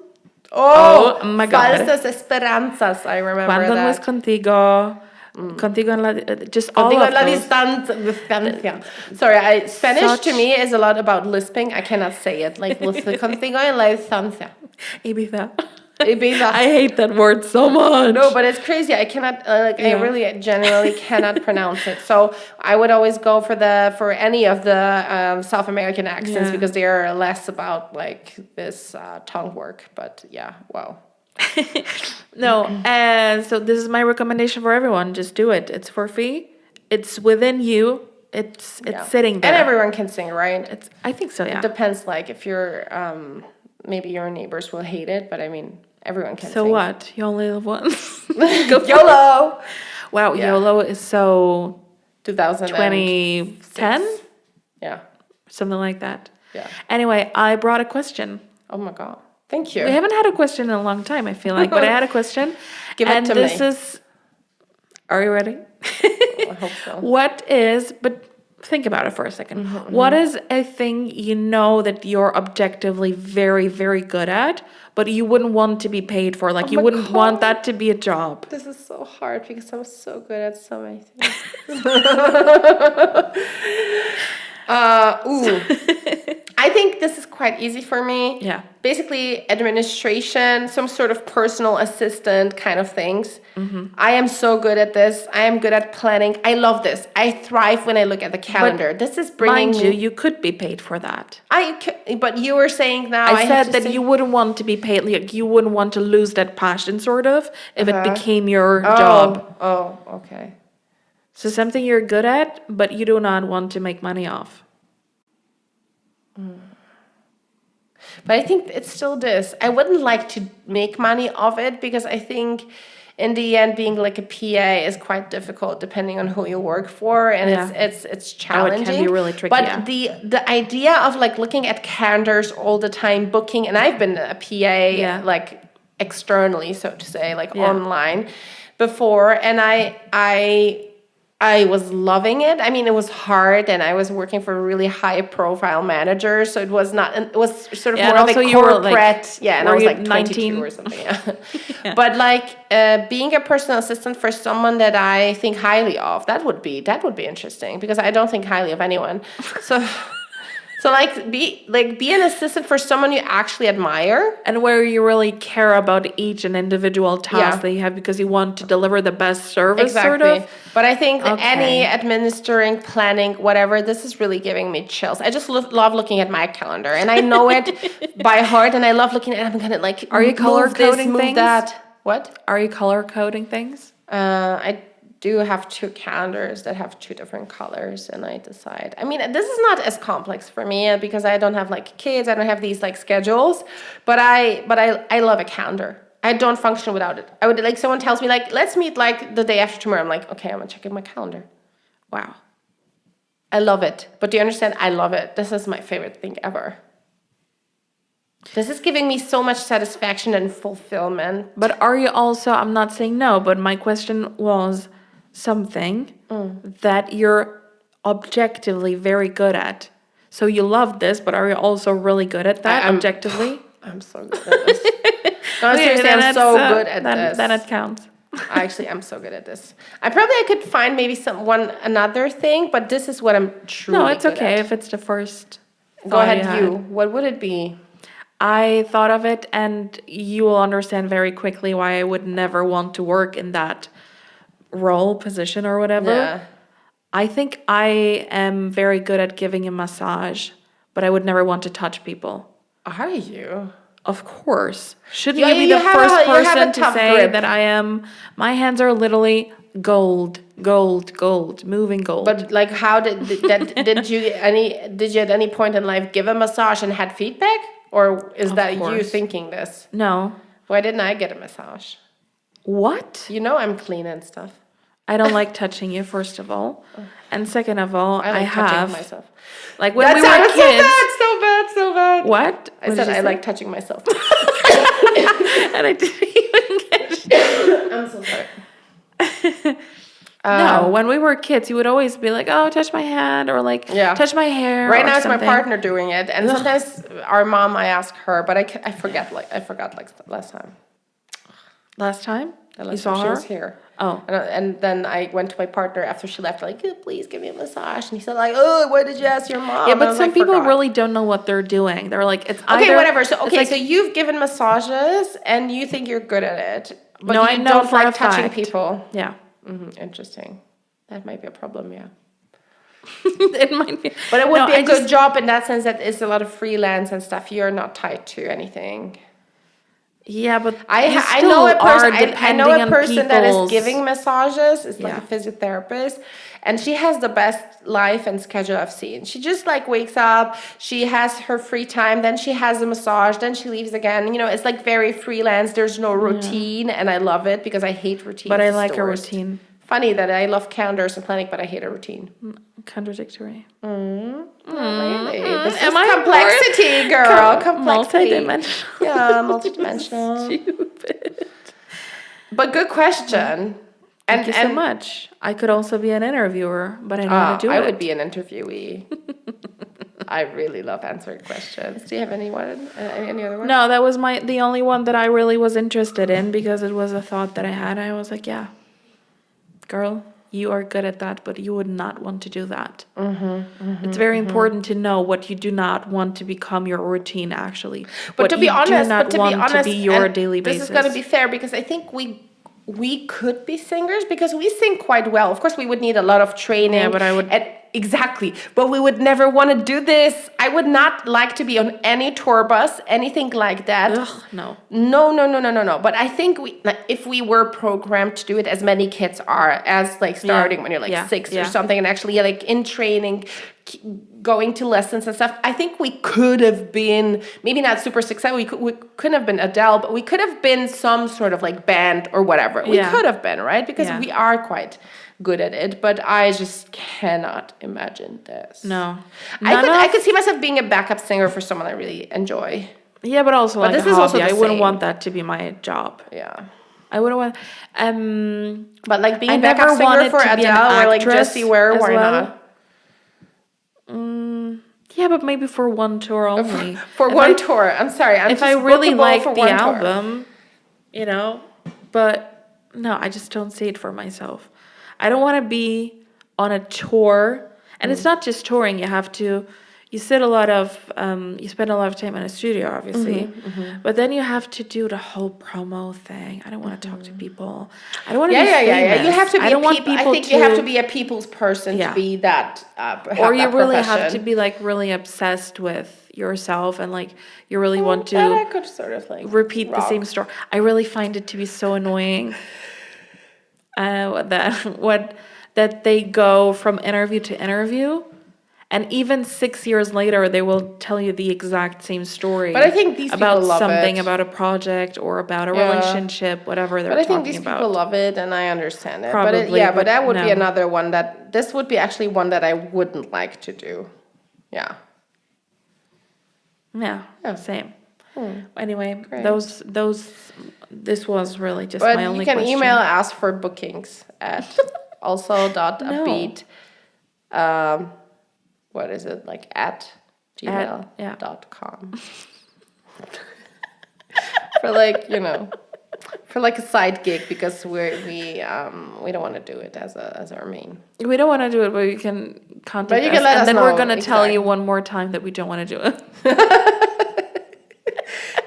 Oh my God. Falsas Esperanzas, I remember Cuando no es that. contigo. Contigo en la... Just all Contigo of en la those. distancia. Sorry, Spanish Such- to me is a lot about lisping. I cannot say it. Like, contigo en la distancia. Ibiza. Ibiza. I hate that word so much. No, but it's crazy. I cannot I really generally cannot pronounce it. So I would always go for any of the South American accents because they are less about like this tongue work. But yeah, wow. No, and so this is my recommendation for everyone. Just do it. It's for free. It's within you. It's sitting there. And everyone can sing, right? I think so. Yeah. It depends. Like if you're maybe your neighbors will hate it, but I mean everyone can. So sing. what? You only live once. YOLO. Wow, Yeah. YOLO is so 2010. Yeah. Something like that. Yeah. Anyway, I brought a question. Oh my god. Thank you. We haven't had a question in a long time, I feel like, but I had a question. Give it to me. And this is. Are you ready? I hope so. But think about it for a second. What is a thing you know that you're objectively very, very good at, but you wouldn't want to be paid for? Like, you wouldn't want that to be a job. This is so hard because I'm so good at so many things. I think this is quite easy for me. Yeah. Basically, administration, some sort of personal assistant kind of things. I am so good at this. I am good at planning. I love this. I thrive when I look at the calendar. This is bringing Mind you could be paid for that. But you were saying now. I said that you wouldn't want to be paid. Like, you wouldn't want to lose that passion, sort of, if it became your job. Oh, okay. So something you're good at, but you do not want to make money off. But I think it's still this. I wouldn't like to make money off it because I think in the end being like a PA is quite difficult depending on who you work for, and it's challenging. It can be really tricky. But the idea of like looking at calendars all the time, booking, and I've been a PA like externally, so to say, like online before, and I was loving it. I mean, it was hard, and I was working for a really high-profile manager, so it was not. It was sort of more of a corporate. And I was like 22 or something. Yeah. But like being a personal assistant for someone that I think highly of, that would be interesting because I don't think highly of anyone. So like be an assistant for someone you actually admire. And where you really care about each and individual task that you have because you want to deliver the best service, sort of. But I think any administering, planning, whatever, this is really giving me chills. I just love looking at my calendar, and I know it by heart, and I love looking at it. I'm kind of like, are you color coding things? That. What? Are you color coding things? I do have 2 calendars that have 2 different colors, and I decide. I mean, this is not as complex for me because I don't have like kids. I don't have these like schedules, but I love a calendar. I don't function without it. I would like someone tells me like, let's meet like the day after tomorrow. I'm like, okay, I'm gonna check in my calendar. Wow. I love it. But do you understand? I love it. This is my favorite thing ever. This is giving me so much satisfaction and fulfillment. But are you also, I'm not saying no, but my question was something that you're objectively very good at. So you love this, but are you also really good at that objectively? I'm so good at this. No, seriously, I'm so good at this. Then it counts. Actually, I'm so good at this. I could find maybe another thing, but this is what I'm truly. No, it's good okay at. if it's the first. Go ahead, you. What would it be? I thought of it, and you will understand very quickly why I would never want to work in that role, position, or whatever. Yeah. I think I am very good at giving a massage, but I would never want to touch people. Are you? Of course. Shouldn't you be the first person to say grip. That I am? My hands are literally gold, moving gold. But like, how did you at any point in life give a massage and had feedback, or is that you thinking this? No. Why didn't I get a massage? What? You know I'm clean and stuff. I don't like touching you, first of all. And second of all, I have touching myself. Like when we were kids. So bad. What? I said I like touching myself. And I didn't even get it. I'm so sorry. No, when we were kids, you would always be like, "Oh, touch my hand," or like, "Touch my hair." Right now, it's my partner doing it, and sometimes our mom, I ask her, but I forgot like last time. Last time? You saw her? She was here. Oh. And then I went to my partner after she left, like, "Oh, please give me a massage." And he said, like, "Oh, why did you ask your mom?" Yeah, And I but was some like, people "Forgot." really don't know what they're doing. They're like, it's Okay, either, whatever. So it's okay, like, so you've given massages and you think you're good at it, but no, you I know don't for a like touching fact. people. Yeah. Interesting. That might be a problem, yeah. It might be. But it would No, be a I good just, job in that sense that it's a lot of freelance and stuff. You're not tied to anything. yeah, but I you I still know a person. are I know depending a on person that is people's. giving massages. It's like Yeah. a physiotherapist, and she has the best life and schedule I've seen. She just like wakes up. She has her free time. Then she has a massage. Then she leaves again. You know, it's like very freelance. There's no routine, and I love it because I hate routine. But I It's like the a worst. routine. Funny that I love calendars and planning, but I hate a routine. Contradictory. Really, this is Am I complexity, girl. Complexity. Multidimensional. Yeah, multidimensional. Stupid. But good question. Thank you so much. I could also be an interviewer, but I don't want to do I it. would be an interviewee. I really love answering questions. Do you have anyone? Any other one? No, that was the only one that I really was interested in because it was a thought that I had. I was like, yeah, girl, you are good at that, but you would not want to do that. It's very important to know what you do not want to become your routine, actually. But What to be you do honest, not want to be your and daily this basis. is going to be fair because I think we could be singers because we sing quite well. Of course, we would need a lot of training. Yeah, but I would. Exactly. But we would never want to do this. I would not like to be on any tour bus, anything like that. Ugh, no. No. But I think if we were programmed to do it, as many kids are, as like starting when you're like 6 or something, and actually like in training, going to lessons and stuff, I think we could have been, maybe not super successful, we couldn't have been Adele, but we could have been some sort of like band or whatever. We could have been, right? Because we are quite good at it, but I just cannot imagine this. No. I could see myself being a backup singer for someone I really enjoy. Yeah, but also like this a is hobby. also the I wouldn't same. want that to be my job. Yeah. I wouldn't want. But like being I a backup never singer wanted for to be an Adele or like actress Jessie Ware, as why well. not? Yeah, but maybe for one tour only. For one tour. I'm sorry. If I really like the album, you know, but no, I just don't see it for myself. I don't want to be on a tour, and it's not just touring. You spend a lot of time in a studio, obviously, but then you have to do the whole promo thing. I don't want to talk to people. I don't want to be famous. You have to be I don't want people I think you have to be a people's person to be that. Or you really have to be like really obsessed with yourself and like you really want to I could sort of like repeat the same story. I really find it to be so annoying that they go from interview to interview, and even 6 years later they will tell you the exact same story. But I think these about people love something it. about a project or about a relationship, whatever they're talking about. But I think these people love it, and I understand it. Probably, but that would be no. another one this would be actually one that I wouldn't like to do. Yeah. Yeah. Same. Anyway, Great. this was really just But my only you can question. email us for bookings at also.upbeat. What is it, like at gmail.com. For like, for like a side gig, because we don't want to do it as our main. We don't want to do it, but you can contact But you us, can let us and then know, we're gonna tell exactly. you one more time that we don't want to do it.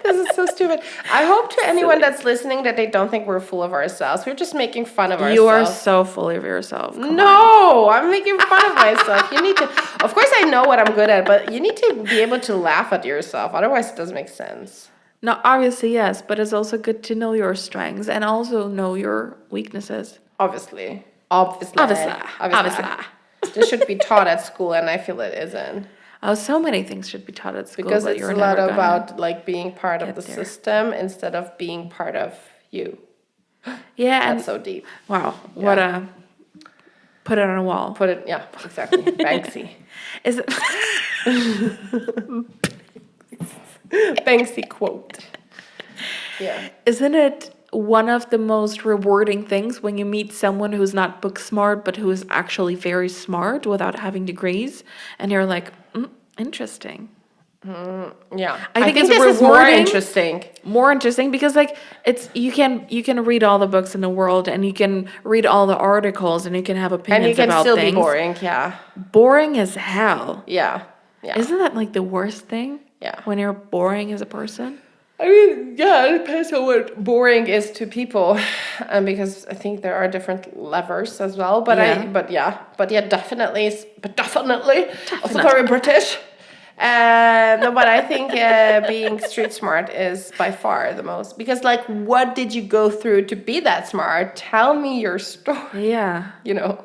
This is so stupid. I hope to anyone that's listening that they don't think we're full of ourselves. We're just making fun of ourselves. You are so full of yourself. Come on. No, I'm making fun of myself. You need to. Of course, I know what I'm good at, but you need to be able to laugh at yourself. Otherwise, it doesn't make sense. No, obviously yes, but it's also good to know your strengths and also know your weaknesses. Obviously. This should be taught at school, and I feel it isn't. Oh, so many things should be taught at school. Because but it's you're a lot never about like being part of the there. system instead of being part of you. Yeah, That's so deep. Wow, what a put it on a wall. Yeah, exactly. Banksy. Is it? Banksy quote. Yeah. Isn't it one of the most rewarding things when you meet someone who's not book smart but who is actually very smart without having degrees, and you're like, interesting. Yeah. I think it's this is more rewarding. interesting. More interesting because like it's you can read all the books in the world and you can read all the articles and you can have And opinions you can about still things. be boring, yeah. Boring as hell. Yeah. Yeah. Isn't that like the worst thing? Yeah. When you're boring as a person? I mean, yeah, it depends on what boring is to people, because I think there are different levels as well. But Yeah. definitely, also very British. No, but I think being street smart is by far the most, because like, what did you go through to be that smart? Tell me your story. Yeah. You know.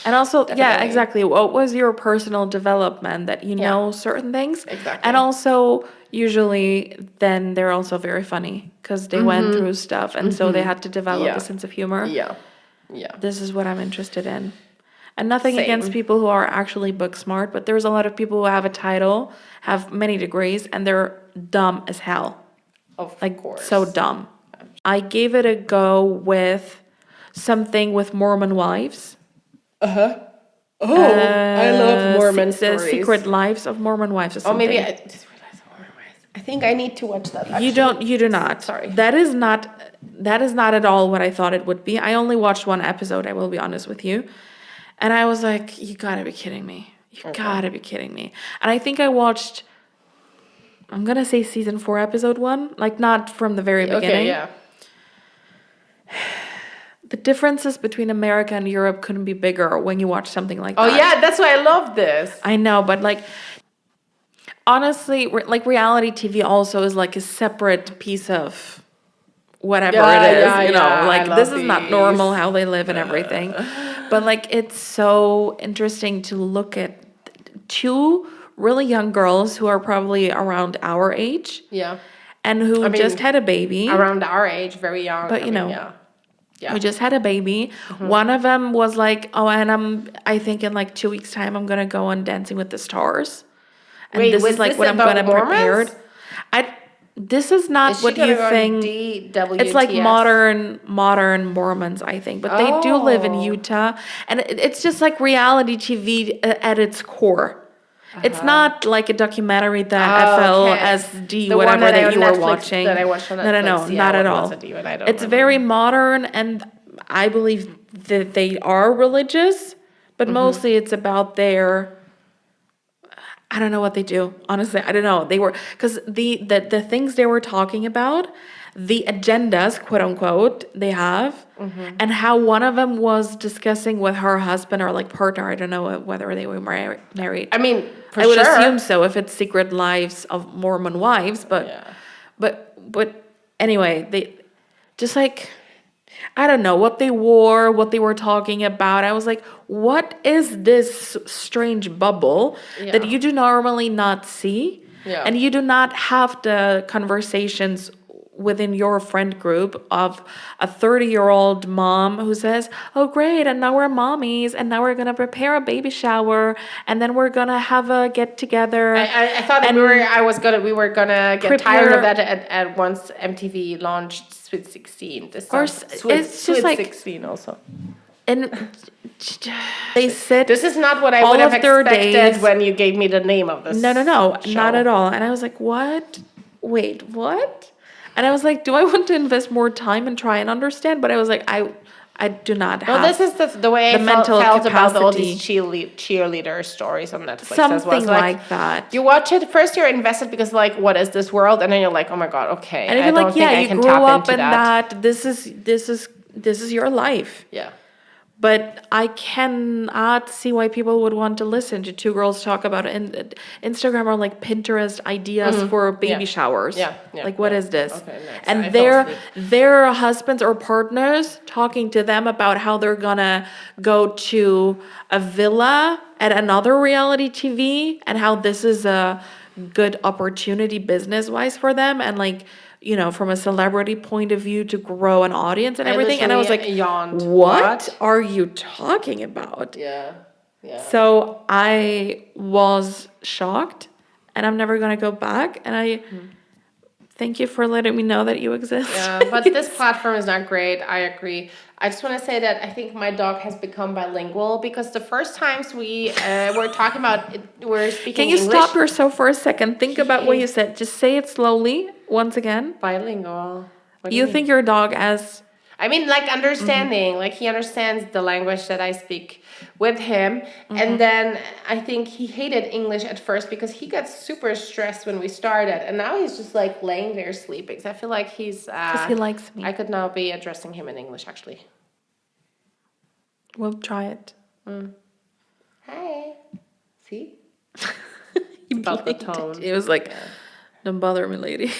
And also, yeah, Definitely. exactly. What was your personal development that you know certain things? Exactly. And also, usually, then they're also very funny because they went through stuff and so they had to develop Yeah. a sense of humor. Yeah. Yeah. This is what I'm interested in. And nothing Same. against people who are actually book smart, but there's a lot of people who have a title, have many degrees, and they're dumb as hell. Of Like, course. so dumb. I gave it a go with something with Mormon wives. Oh, I love Mormon The stories. Secret Lives of Mormon Wives or Oh, something. maybe I just realized Mormon wives. I think I need to watch that. Actually. You do not. Sorry. That is not at all what I thought it would be. I only watched one episode, I will be honest with you. And I was like, you gotta be kidding me. You gotta be kidding me. And I think I watched, I'm gonna say season 4, episode 1, like not from the very beginning. Okay, yeah. The differences between America and Europe couldn't be bigger when you watch something like that. Oh yeah, that's why I love this. I know, but like, honestly, like reality TV also is like a separate piece of whatever it is, you know, like I this love is not these. normal how they live and everything. But like, it's so interesting to look at two really young girls who are probably around our age Yeah. and who just had a baby. Around our age, very young. But you know, yeah. who just had a baby. One of them was like, oh, and I think in like 2 weeks' time, I'm gonna go on Dancing with the Stars. And Wait, this was is like this what I'm about gonna Mormons? prepare. This is not Is she what gonna you go on think. DWTS? It's like modern Mormons, I think, but they do live in Utah, and it's just like reality TV at its core. It's not like a documentary that FLSD, The one whatever that I that on you were Netflix, watching. that I watched on No, Netflix. Yeah, not at what all. was it even? I don't It's remember. very modern, and I believe that they are religious, but mostly it's about their. I don't know what they do. Honestly, I don't know. They were because the things they were talking about, the agendas, quote unquote, they have, and how one of them was discussing with her husband or like partner. I don't know whether they were married. I mean, for I would sure. assume so if it's Secret Lives of Mormon Wives, but Yeah. but anyway, they just like I don't know what they wore, what they were talking about. I was like, what is this strange bubble that you do normally not see? Yeah. And you do not have the conversations within your friend group of a 30-year-old mom who says, oh, great, and now we're mommies, and now we're going to prepare a baby shower, and then we're going to have a get-together. I thought and we were gonna get tired of that at once MTV launched Sweet 16. it's just like 16 also. And they sit. This is not what I all would have of their expected days- when you gave me the name of this. No, show. not at all. And I was like, what? Wait, what? And I was like, do I want to invest more time and try and understand? But I was like, I do not have. No, this is the way I felt about all capacity. these cheerleader stories on Netflix Something as well. So, like that. You watch it first, you're invested because like, what is this world? And then you're like, oh my god, okay. And if I you're don't like, think yeah, I you can grew tap up into in that. This is your life. Yeah. But I cannot see why people would want to listen to two girls talk about Instagram or like Pinterest ideas for baby showers. Yeah. Like, what is this? Okay, next. And I fell asleep. their husbands or partners talking to them about how they're gonna go to a villa at another reality TV and how this is a good opportunity business-wise for them and like, you know, from a celebrity point of view to grow an audience and everything. And I was like, yawned. what are you talking about? Yeah. Yeah. So I was shocked and I'm never going to go back. And Thank you for letting me know that you exist. Yeah, but this platform is not great. I agree. I just want to say that I think my dog has become bilingual because the first times we were talking about we're speaking Can you English. stop yourself for a second? Think about what you said. Just say it slowly once again. Bilingual. What do You mean? think your dog as I mean, like understanding, like he understands the language that I speak with him. And then I think he hated English at first because he got super stressed when we started. And now he's just like laying there sleeping. So I feel like because he likes me. I could now be addressing him in English actually. We'll try it. Hi. See? He About the blinked. tone. It was like, don't bother me, lady.